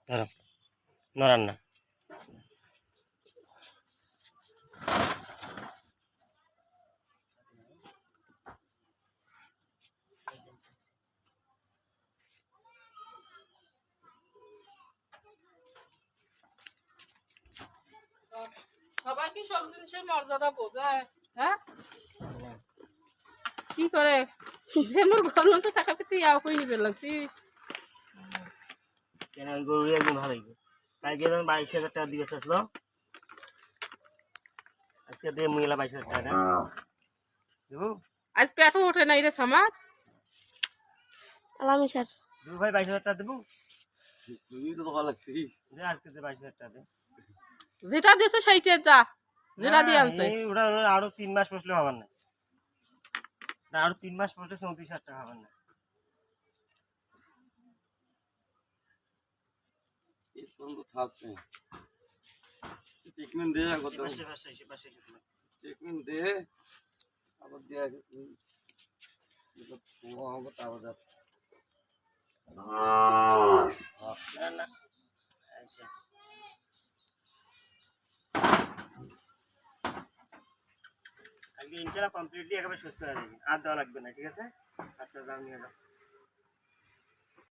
ধরো নড়ান না। সবাই কি সব জিনিসের মর্যাদা বোঝায়? হ্যাঁ, কি করে যে মোর ঘর মধ্যে টাকা পেতে ইয়াও কই নিবে লাগছি। কেন ওই গরু একদম ভালো লাগবে। কালকে 22,000 টাকা দিয়ে আসলো, আজকে দিয়ে মুইলা 22,000 টাকা দেন দেবো। আজ পেটও ওঠে নাই রে সামার। আলামি স্যার দেবো ভাই 22,000 টাকা দেবো। তুই তো ভালো লাগছিস। দে আজকে দে 22,000 টাকা দে। যেটা দিয়েছে সেইটা যা, যেটা দিয়ে আনছে। ওটা আরো 3 মাস বসলে হবার না, আরো 3 মাস বসলে 34,000 টাকা হবার না। এই বন্ধু থাকতে ট্রিটমেন্ট দে কত পাশে ট্রিটমেন্ট দে আবার দে হবে তারপর যা না না। আচ্ছা কালকে ইনশাআল্লাহ কমপ্লিটলি একেবারে সুস্থ হয়ে যাবে, আর দেওয়া লাগবে না, ঠিক আছে? আচ্ছা যাও নিয়ে যাও।